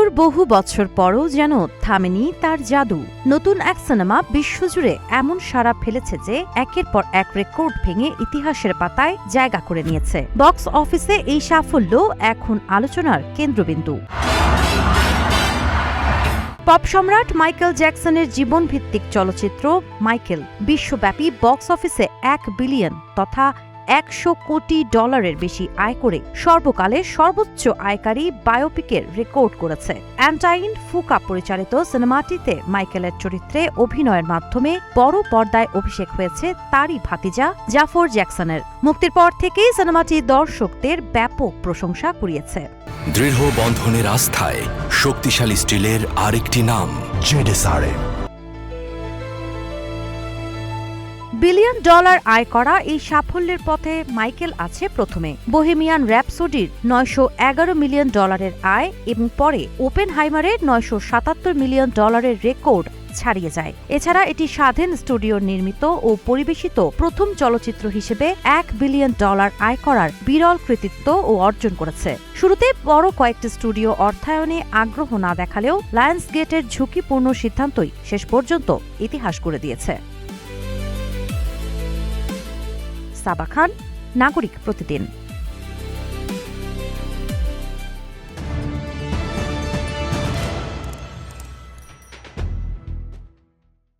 মৃত্যুর বহু বছর পরও যেন থামেনি তার জাদু। নতুন এক সিনেমা বিশ্বজুড়ে এমন সাড়া ফেলেছে যে একের পর এক রেকর্ড ভেঙে ইতিহাসের পাতায় জায়গা করে নিয়েছে। বক্স অফিসে এই সাফল্য এখন আলোচনার কেন্দ্রবিন্দু। পপ সম্রাট মাইকেল জ্যাকসনের জীবনভিত্তিক চলচ্চিত্র মাইকেল বিশ্বব্যাপী বক্স অফিসে $1 বিলিয়ন তথা $100 কোটি বেশি আয় করে সর্বকালের সর্বোচ্চ আয়কারী বায়োপিকের রেকর্ড করেছে। অ্যান্টাইন ফুকা পরিচালিত সিনেমাটিতে মাইকেলের চরিত্রে অভিনয়ের মাধ্যমে বড় পর্দায় অভিষেক হয়েছে তারই ভাতিজা জাফর জ্যাকসনের। মুক্তির পর থেকেই সিনেমাটি দর্শকদের ব্যাপক প্রশংসা কুড়িয়েছে। দৃঢ় বন্ধনের আস্থায় শক্তিশালী স্টিলের আরেকটি নাম জেডএসআরএম। $1 বিলিয়ন আয় করা এই সাফল্যের পথে মাইকেল আছে প্রথমে। বোহেমিয়ান র‍্যাপসোডির $911 মিলিয়ন আয় এবং পরে ওপেনহাইমারের $977 মিলিয়ন রেকর্ড ছাড়িয়ে যায়। এছাড়া এটি স্বাধীন স্টুডিওর নির্মিত ও পরিবেশিত প্রথম চলচ্চিত্র হিসেবে $1 বিলিয়ন আয় করার বিরল কৃতিত্ব ও অর্জন করেছে। শুরুতে বড় কয়েকটি স্টুডিও অর্থায়নে আগ্রহ না দেখালেও লায়ন্সগেটের ঝুঁকিপূর্ণ সিদ্ধান্তই শেষ পর্যন্ত ইতিহাস করে দিয়েছে। সাবা খান, নাগরিক প্রতিদিন।